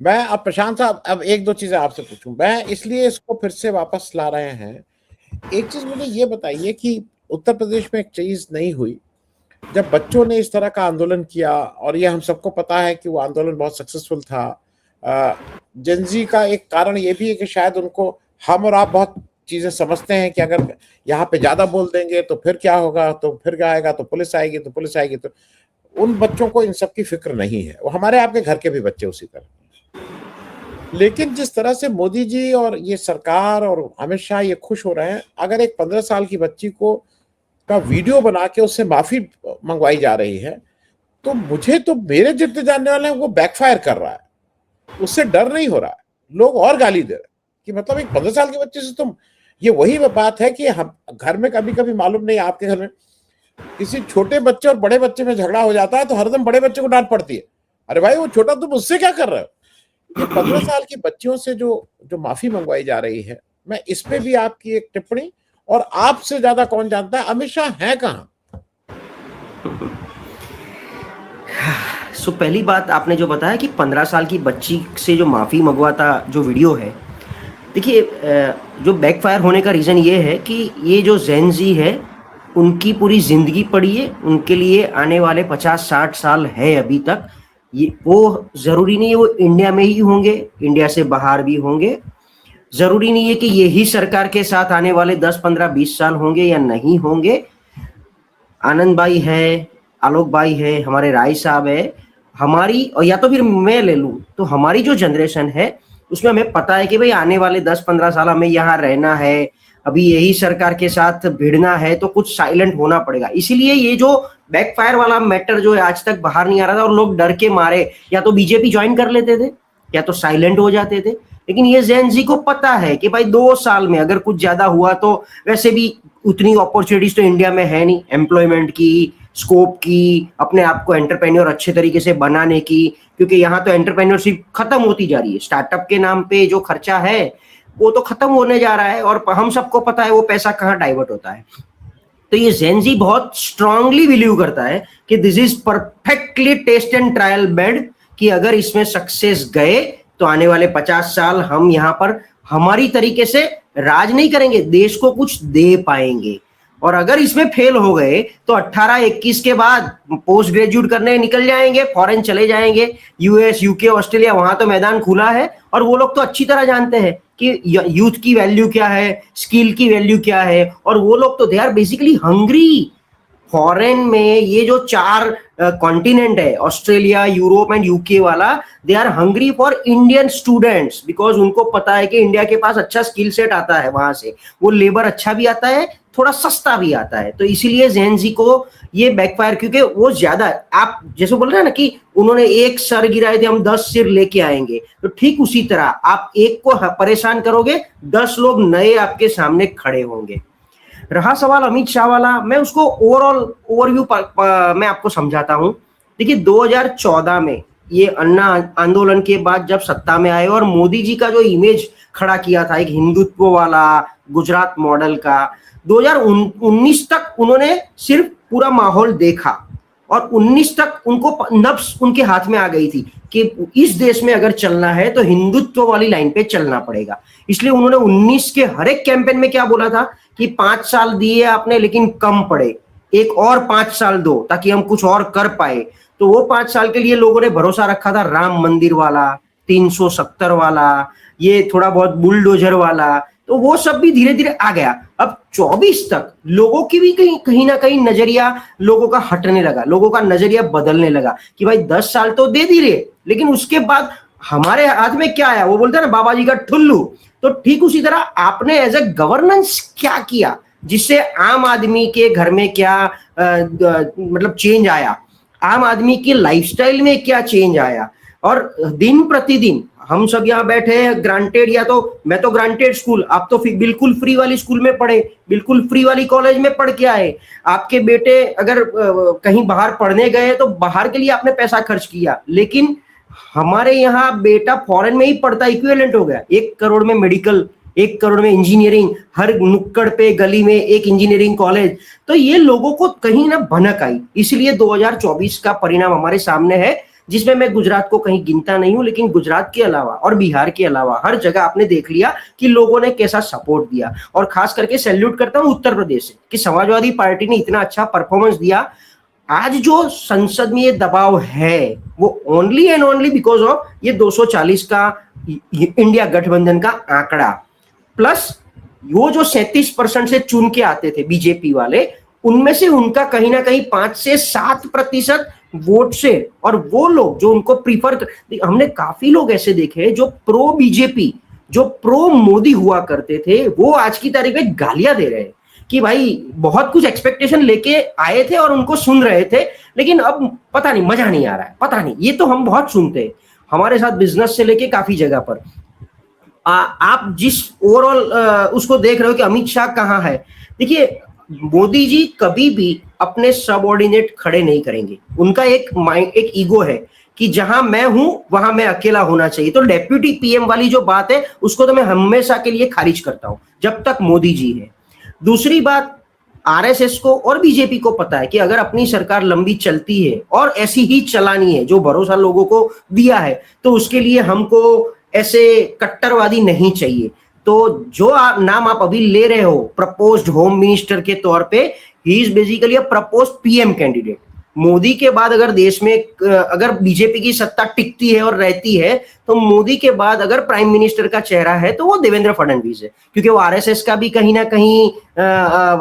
मैं अब प्रशांत साहब, अब एक दो चीजें आपसे पूछूं, मैं इसलिए इसको फिर से वापस ला रहे हैं। एक चीज मुझे ये बताइए कि उत्तर प्रदेश में एक चीज नहीं हुई, जब बच्चों ने इस तरह का आंदोलन किया, और ये हम सबको पता है कि वो आंदोलन बहुत सक्सेसफुल था। जेंजी का एक कारण ये भी है कि शायद उनको, हम और आप बहुत चीजें समझते हैं कि अगर यहाँ पे ज्यादा बोल देंगे तो फिर क्या होगा, तो फिर क्या आएगा, तो पुलिस आएगी, तो पुलिस आएगी। तो उन बच्चों को इन सब की फिक्र नहीं है, वो हमारे आपके घर के भी बच्चे उसी तरह। लेकिन जिस तरह से मोदी जी और ये सरकार और अमित शाह ये खुश हो रहे हैं, अगर एक 15 साल की बच्ची को का वीडियो बना के उससे माफी मंगवाई जा रही है, तो मुझे तो, मेरे जितने जानने वाले हैं, वो बैकफायर कर रहा है। उससे डर नहीं हो रहा है, लोग और गाली दे रहे हैं कि मतलब एक 15 साल के बच्चे से तुम, ये वही बात है कि हम घर में कभी कभी, मालूम नहीं आपके घर में, किसी छोटे बच्चे और बड़े बच्चे में झगड़ा हो जाता है तो हरदम बड़े बच्चे को डांट पड़ती है, अरे भाई वो छोटा, तुम उससे क्या कर रहे हो। ये 15 साल की बच्चियों से जो जो माफी मंगवाई जा रही है, मैं इस पे भी आपकी एक टिप्पणी, और आपसे ज्यादा कौन जानता है अमित शाह है कहां। पहली बात आपने जो बताया कि 15 साल की बच्ची से जो माफ़ी मंगवाता जो वीडियो है, देखिए जो बैकफायर होने का रीज़न ये है कि ये जो जेन जी है उनकी पूरी ज़िंदगी पड़ी है, उनके लिए आने वाले 50-60 साल है अभी तक। ये वो ज़रूरी नहीं है वो इंडिया में ही होंगे, इंडिया से बाहर भी होंगे। ज़रूरी नहीं है कि यही सरकार के साथ आने वाले 10, 15, 20 साल होंगे या नहीं होंगे। आनंद भाई है, आलोक भाई है, हमारे राय साहब है, हमारी, और या तो फिर मैं ले लूँ तो हमारी जो जनरेशन है उसमें हमें पता है कि भाई आने वाले 10-15 साल हमें यहाँ रहना है, अभी यही सरकार के साथ भिड़ना है, तो कुछ साइलेंट होना पड़ेगा। इसीलिए ये जो बैकफायर वाला मैटर जो है आज तक बाहर नहीं आ रहा था, और लोग डर के मारे या तो बीजेपी ज्वाइन कर लेते थे या तो साइलेंट हो जाते थे। लेकिन ये जेन जी को पता है कि भाई 2 साल में अगर कुछ ज्यादा हुआ तो वैसे भी उतनी अपॉर्चुनिटीज तो इंडिया में है नहीं, एम्प्लॉयमेंट की, स्कोप की, अपने आप को एंटरप्रेन्योर अच्छे तरीके से बनाने की, क्योंकि यहाँ तो एंटरप्रेन्योरशिप खत्म होती जा रही है। स्टार्टअप के नाम पे जो खर्चा है वो तो खत्म होने जा रहा है, और हम सबको पता है वो पैसा कहाँ डाइवर्ट होता है। तो ये जेन जी बहुत स्ट्रांगली बिलीव करता है कि this is perfectly test and trial bed, कि अगर इसमें सक्सेस गए तो आने वाले 50 साल हम यहाँ पर हमारी तरीके से राज नहीं करेंगे, देश को कुछ दे पाएंगे। और अगर इसमें फेल हो गए तो 18-21 के बाद पोस्ट ग्रेजुएट करने निकल जाएंगे, फॉरेन चले जाएंगे, यूएस, यूके, ऑस्ट्रेलिया, वहां तो मैदान खुला है। और वो लोग तो अच्छी तरह जानते हैं कि यूथ की वैल्यू क्या है, स्किल की वैल्यू क्या है, और वो लोग तो they are basically hungry. Foreign में ये जो 4 कॉन्टिनेंट है, ऑस्ट्रेलिया, यूरोप एंड यूके वाला, they are hungry for Indian students, because उनको पता है कि इंडिया के पास अच्छा स्किल सेट आता है, वहां से वो लेबर अच्छा भी आता है, थोड़ा सस्ता भी आता है। तो इसीलिए जेन जी को ये बैकफायर, क्योंकि वो ज्यादा, आप जैसे बोल रहे हैं ना कि उन्होंने एक सर गिराए थे, हम 10 सिर लेके आएंगे, तो ठीक उसी तरह आप एक को परेशान करोगे, 10 लोग नए आपके सामने खड़े होंगे। रहा सवाल अमित शाह वाला, मैं उसको ओवरऑल ओवरव्यू मैं आपको समझाता हूं। देखिए 2014 में ये अन्ना आंदोलन के बाद जब सत्ता में आए और मोदी जी का जो इमेज खड़ा किया था एक हिंदुत्व वाला गुजरात मॉडल का, 2019 तक उन्होंने सिर्फ पूरा माहौल देखा, और 19 तक उनको नब्स उनके हाथ में आ गई थी कि इस देश में अगर चलना है तो हिंदुत्व वाली लाइन पे चलना पड़ेगा। इसलिए उन्होंने 19 के हर एक कैंपेन में क्या बोला था कि 5 साल दिए आपने लेकिन कम पड़े, एक और 5 साल दो ताकि हम कुछ और कर पाए। तो वो 5 साल के लिए लोगों ने भरोसा रखा था, राम मंदिर वाला, 370 वाला, ये थोड़ा बहुत बुलडोजर वाला, तो वो सब भी धीरे धीरे आ गया। अब 24 तक लोगों की भी कहीं ना कहीं नजरिया लोगों का हटने लगा, लोगों का नजरिया बदलने लगा कि भाई 10 साल तो दे दिए, लेकिन उसके बाद हमारे हाथ में क्या आया, वो बोलते हैं ना बाबा जी का ठुल्लू। तो ठीक उसी तरह आपने एज ए गवर्नेंस क्या किया जिससे आम आदमी के घर में क्या मतलब चेंज आया, आम आदमी की लाइफस्टाइल में क्या चेंज आया। और दिन प्रतिदिन हम सब यहाँ बैठे हैं ग्रांटेड, या तो मैं तो ग्रांटेड स्कूल, आप तो बिल्कुल फ्री वाली स्कूल में पढ़े, बिल्कुल फ्री वाली कॉलेज में पढ़ के आए। आपके बेटे अगर कहीं बाहर पढ़ने गए तो बाहर के लिए आपने पैसा खर्च किया, लेकिन हमारे यहाँ बेटा फॉरेन में ही पढ़ता, इक्विवेलेंट हो गया। 1 करोड़ में मेडिकल, 1 करोड़ में इंजीनियरिंग, हर नुक्कड़ पे गली में एक इंजीनियरिंग कॉलेज। तो ये लोगों को कहीं ना भनक आई, इसलिए 2024 का परिणाम हमारे सामने है। जिसमें मैं गुजरात को कहीं गिनता नहीं हूं, लेकिन गुजरात के अलावा और बिहार के अलावा हर जगह आपने देख लिया कि लोगों ने कैसा सपोर्ट दिया। और खास करके सैल्यूट करता हूं उत्तर प्रदेश से कि समाजवादी पार्टी ने इतना अच्छा परफॉर्मेंस दिया। आज जो संसद में ये दबाव है वो only and only because of ये 240 का इंडिया गठबंधन का आंकड़ा, प्लस वो जो 37% से चुन के आते थे बीजेपी वाले, उनमें से उनका कहीं ना कहीं 5 से 7% वोट से, और वो लोग जो उनको प्रीफर हमने काफी लोग ऐसे देखे जो प्रो बीजेपी, जो प्रो मोदी हुआ करते थे, वो आज की तारीख में गालियां दे रहे हैं कि भाई बहुत कुछ एक्सपेक्टेशन लेके आए थे और उनको सुन रहे थे, लेकिन अब पता नहीं मजा नहीं आ रहा है, पता नहीं। ये तो हम बहुत सुनते हैं हमारे साथ बिजनेस से लेके काफी जगह पर। आप जिस ओवरऑल उसको देख रहे हो कि अमित शाह कहाँ है, देखिए मोदी जी कभी भी अपने सबऑर्डिनेट खड़े नहीं करेंगे। उनका एक ईगो है कि जहां मैं हूं वहां मैं अकेला होना चाहिए। तो डेप्यूटी पीएम वाली जो बात है उसको तो मैं हमेशा के लिए खारिज करता हूं जब तक मोदी जी है। दूसरी बात, आरएसएस को और बीजेपी को पता है कि अगर अपनी सरकार लंबी चलती है और ऐसी ही चलानी है जो भरोसा लोगों को दिया है, तो उसके लिए हमको ऐसे कट्टरवादी नहीं चाहिए। तो जो नाम आप अभी ले रहे हो प्रपोज्ड होम मिनिस्टर के तौर पे, he is basically a proposed PM candidate. Modi के बाद अगर देश में अगर बीजेपी की सत्ता टिकती है और रहती है, तो मोदी के बाद अगर प्राइम मिनिस्टर का चेहरा है तो वो देवेंद्र फडणवीस है, क्योंकि वो आरएसएस का भी कहीं ना कहीं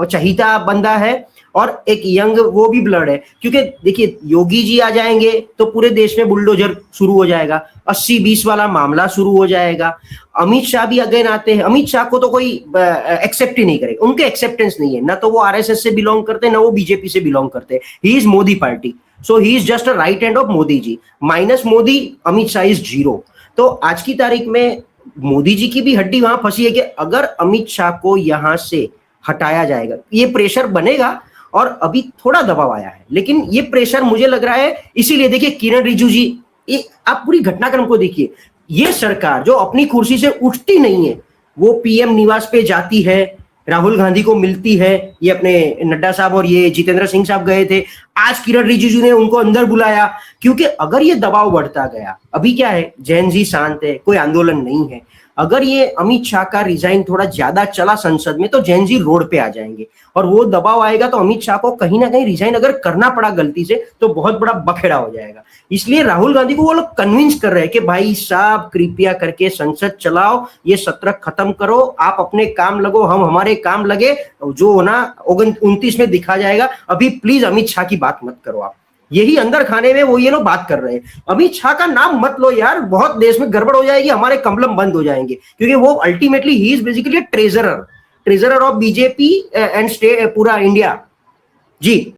चहीता बंदा है और एक यंग वो भी ब्लड है। क्योंकि देखिए योगी जी आ जाएंगे तो पूरे देश में बुलडोजर शुरू हो जाएगा, 80-20 वाला मामला शुरू हो जाएगा। अमित शाह भी अगेन आते हैं, अमित शाह को तो कोई एक्सेप्ट ही नहीं करेगा, उनके एक्सेप्टेंस नहीं है, ना तो वो आरएसएस से बिलोंग करते, ना वो बीजेपी से बिलोंग करते। He is Modi party, so he is just a right hand of Modi ji. Minus Modi Amit Shah is zero. तो आज की तारीख में मोदी जी की भी हड्डी वहां फंसी है कि अगर अमित शाह को यहां से हटाया जाएगा, ये प्रेशर बनेगा। और अभी थोड़ा दबाव आया है, लेकिन ये प्रेशर मुझे लग रहा है इसीलिए। देखिए किरण रिजिजू जी, आप पूरी घटनाक्रम को देखिए, ये सरकार जो अपनी कुर्सी से उठती नहीं है, वो पीएम निवास पे जाती है, राहुल गांधी को मिलती है, ये अपने नड्डा साहब और ये जितेंद्र सिंह साहब गए थे, आज किरण रिजिजू ने उनको अंदर बुलाया। क्योंकि अगर ये दबाव बढ़ता गया, अभी क्या है जैन जी शांत है, कोई आंदोलन नहीं है, अगर ये अमित शाह का रिजाइन थोड़ा ज्यादा चला संसद में तो जैन जी रोड पे आ जाएंगे और वो दबाव आएगा तो अमित शाह को कहीं ना कहीं रिजाइन अगर करना पड़ा गलती से तो बहुत बड़ा बखेड़ा हो जाएगा। इसलिए राहुल गांधी को वो लोग कन्विंस कर रहे हैं कि भाई साहब कृपया करके संसद चलाओ, ये सत्र खत्म करो, आप अपने काम लगो, हम हमारे काम लगे, जो होना 29 में दिखा जाएगा, अभी प्लीज अमित शाह की बात मत करो आप। यही अंदर खाने में वो ये लोग बात कर रहे हैं। अमित शाह का नाम मत लो यार, बहुत देश में गड़बड़ हो जाएगी, हमारे कमलम बंद हो जाएंगे, क्योंकि वो ultimately he is basically treasurer of BJP and state पूरा इंडिया जी।